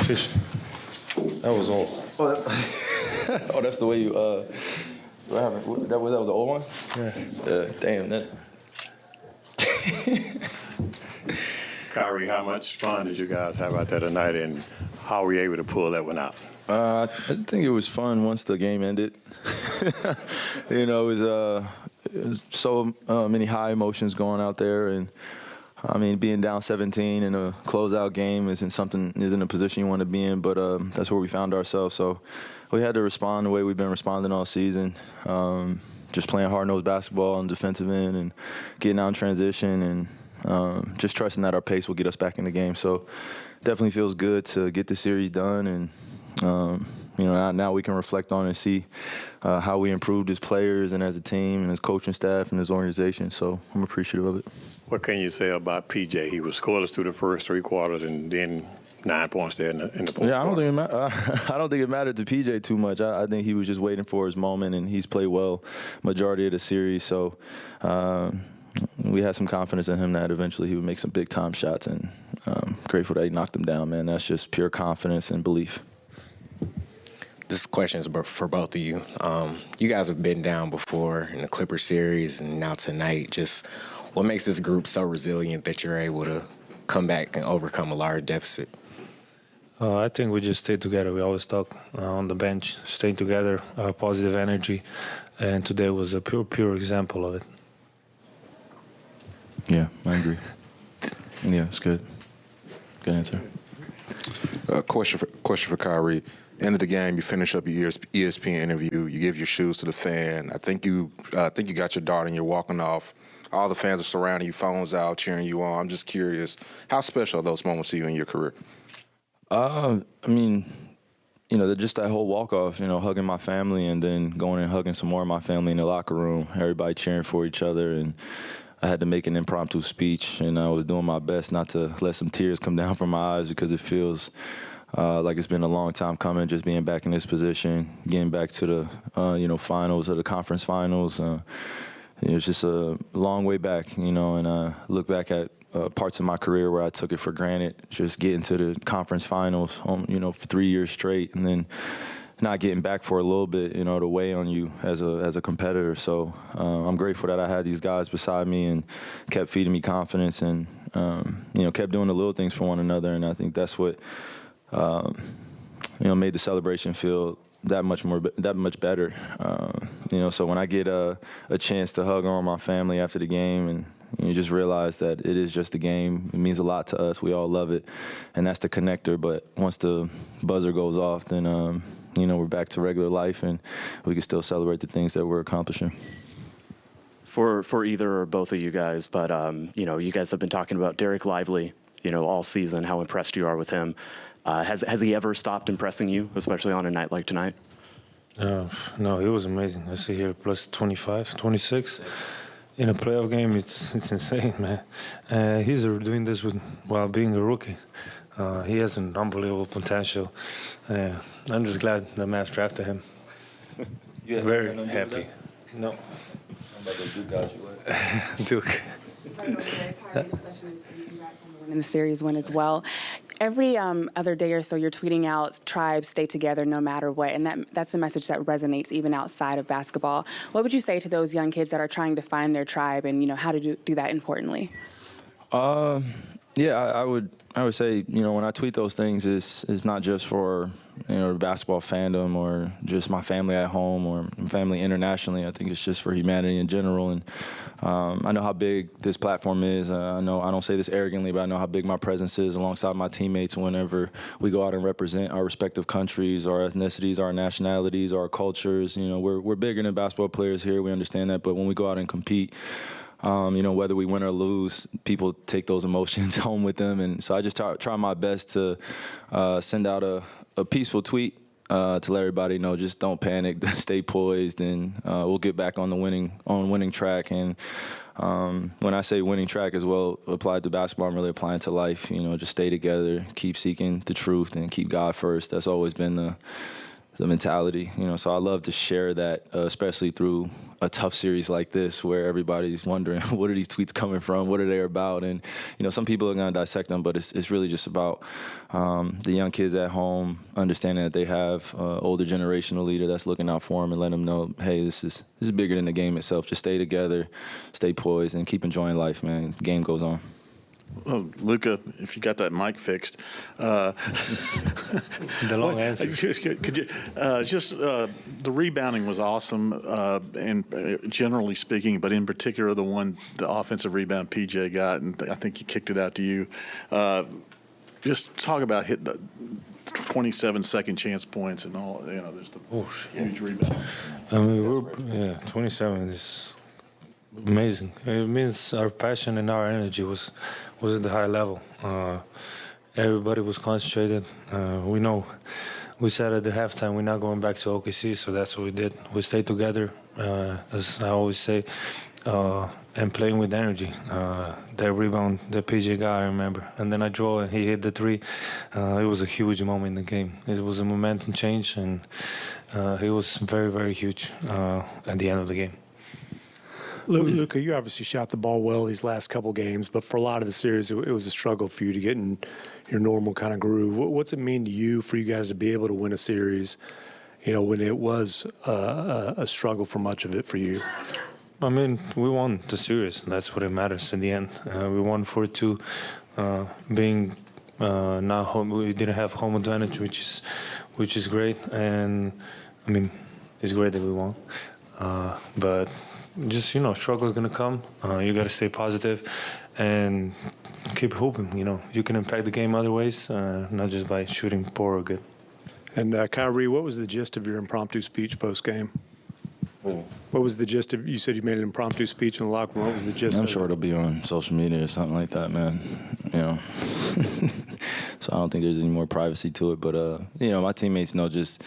Fish. That was all. Oh, oh, that's the way you. What happened? That was the old one. Yeah. Damn that. Kyrie, how much fun did you guys have out there tonight, and how were you able to pull that one out? I think it was fun once the game ended. You know, it was so many high emotions going out there, and I mean, being down 17 in a closeout game isn't a position you want to be in, but that's where we found ourselves. So we had to respond the way we've been responding all season, just playing hard-nosed basketball on the defensive end and getting out in transition and just trusting that our pace will get us back in the game. So definitely feels good to get the series done, and you know, now we can reflect on and see how we improved as players and as a team and as coaching staff and as organization. So I'm appreciative of it. What can you say about PJ? He was scoreless through the first 3 quarters, and then 9 points there in the fourth quarter. Yeah, I don't think it mattered to PJ too much. I think he was just waiting for his moment, and he's played well majority of the series. So we had some confidence in him that eventually he would make some big-time shots, and grateful that he knocked them down, man. That's just pure confidence and belief. This question is for both of you. You guys have been down before in the Clippers series and now tonight. Just what makes this group so resilient that you're able to come back and overcome a large deficit? I think we just stay together. We always talk on the bench, stay together, positive energy, and today was a pure example of it. Yeah, I agree. Yeah, it's good. Good answer. Question for Kyrie. End of the game, you finish up your ESPN interview. You give your shoes to the fan. I think you got your dart and you're walking off. All the fans are surrounding you, phones out, cheering you on. I'm just curious, how special are those moments to you in your career? I mean, you know, just that whole walk-off, you know, hugging my family and then going and hugging some more of my family in the locker room, everybody cheering for each other. And I had to make an impromptu speech, and I was doing my best not to let some tears come down from my eyes because it feels like it's been a long time coming, just being back in this position, getting back to the, finals or the conference finals. It was just a long way back, you know, and I look back at parts of my career where I took it for granted, just getting to the conference finals, for 3 years straight, and then not getting back for a little bit, you know, to weigh on you as a competitor. So I'm grateful that I had these guys beside me and kept feeding me confidence and, kept doing the little things for one another. And I think that's what, made the celebration feel that much better. So when I get a chance to hug on my family after the game, and you just realize that it is just a game. It means a lot to us. We all love it, and that's the connector. But once the buzzer goes off, then we're back to regular life, and we can still celebrate the things that we're accomplishing. For either or both of you guys, but you guys have been talking about Derek Lively, all season, how impressed you are with him. Has he ever stopped impressing you, especially on a night like tonight? No, he was amazing. I see here plus 25, 26. In a playoff game, it's insane, man. He's doing this while being a rookie. He has an unbelievable potential. I'm just glad the Mavs drafted him. Very happy. No. Duke. In the series win as well. Every other day or so, you're tweeting out, tribes stay together no matter what, and that's a message that resonates even outside of basketball. What would you say to those young kids that are trying to find their tribe and, how to do that importantly? I would say, when I tweet those things, it's not just for, basketball fandom or just my family at home or family internationally. I think it's just for humanity in general. And I know how big this platform is. I know I don't say this arrogantly, but I know how big my presence is alongside my teammates whenever we go out and represent our respective countries, our ethnicities, our nationalities, our cultures. We're bigger than basketball players here. We understand that. But when we go out and compete, whether we win or lose, people take those emotions home with them. And so I just try my best to send out a peaceful tweet to let everybody know, just don't panic, stay poised, and we'll get back on the winning track. And when I say winning track as well, applied to basketball, I'm really applying to life. Just stay together, keep seeking the truth, and keep God first. That's always been the mentality, so I love to share that, especially through a tough series like this where everybody's wondering, what are these tweets coming from? What are they about? And, some people are going to dissect them, but it's really just about the young kids at home understanding that they have older generational leader that's looking out for them and letting them know, hey, this is bigger than the game itself. Just stay together, stay poised, and keep enjoying life, man. The game goes on. Well, Luka, if you got that mic fixed, The long answer. could you the rebounding was awesome, and generally speaking, but in particular the offensive rebound PJ got, and I think he kicked it out to you. Just talk about hitting the 27 second chance points and all. There's the huge rebound. I mean, 27 is amazing. It means our passion and our energy was at the high level. Everybody was concentrated. We said at the halftime we're not going back to OKC, so that's what we did. We stayed together, as I always say, and playing with energy. That rebound, the PJ guy, I remember. And then I drove and he hit the three. It was a huge moment in the game. It was a momentum change, and it was very, very huge at the end of the game. Luka, you obviously shot the ball well these last couple games, but for a lot of the series, it was a struggle for you to get in your normal kind of groove. What's it mean to you for you guys to be able to win a series, when it was a struggle for much of it for you? I mean, we won the series. That's what it matters in the end. We won 4-2, being not home. We didn't have home advantage, which is great. And I mean, it's great that we won. But just struggle is gonna come. You gotta stay positive and keep hooping. You can impact the game other ways, not just by shooting poor or good. And Kyrie, what was the gist of your impromptu speech post game? What was the gist of? You said you made an impromptu speech in the locker room. What was the gist? I'm sure it'll be on social media or something like that, man. So I don't think there's any more privacy to it. But my teammates know just.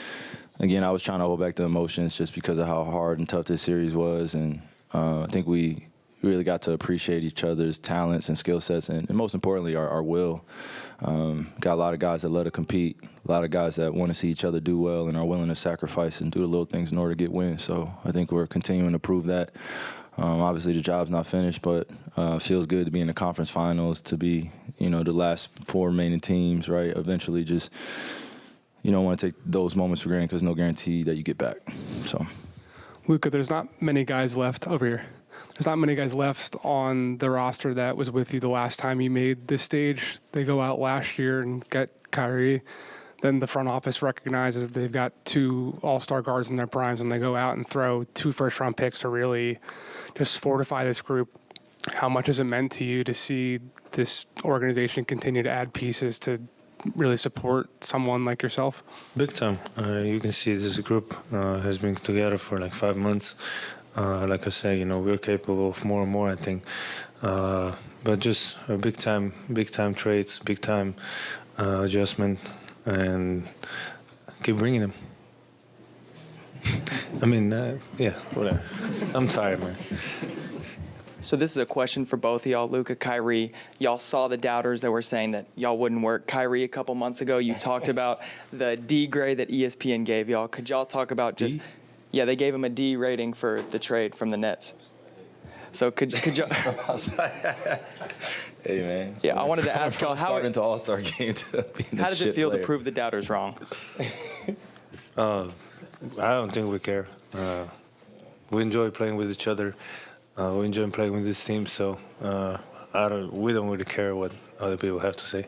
Again, I was trying to hold back the emotions just because of how hard and tough this series was. And I think we really got to appreciate each other's talents and skill sets and most importantly, our will. Got a lot of guys that love to compete, a lot of guys that want to see each other do well and are willing to sacrifice and do the little things in order to get wins. So I think we're continuing to prove that. Obviously, the job's not finished, but feels good to be in the conference finals, to be, the last four remaining teams, right? Eventually just... You don't want to take those moments for granted because no guarantee that you get back. So, Luka, there's not many guys left over here. There's not many guys left on the roster that was with you the last time you made this stage. They go out last year and get Kyrie. Then the front office recognizes they've got two all-star guards in their primes, and they go out and throw 2 first-round picks to really just fortify this group. How much has it meant to you to see this organization continue to add pieces to really support someone like yourself? Big time. You can see this group has been together for like 5 months. Like I say, we're capable of more and more, I think. But just a big time trades, big time adjustment, and keep bringing them. I mean, whatever. I'm tired, man. So this is a question for both of y'all, Luka, Kyrie. Y'all saw the doubters that were saying that y'all wouldn't work. Kyrie, a couple months ago, you talked about the D grade that ESPN gave y'all. Could y'all talk about just... D? Yeah, they gave him a D rating for the trade from the Nets. So could y'all... Hey, man. Yeah, I wanted to ask y'all how... Starting to All-Star game to being How does it feel to prove the doubters wrong? I don't think we care. We enjoy playing with each other. We enjoy playing with this team, so we don't really care what other people have to say.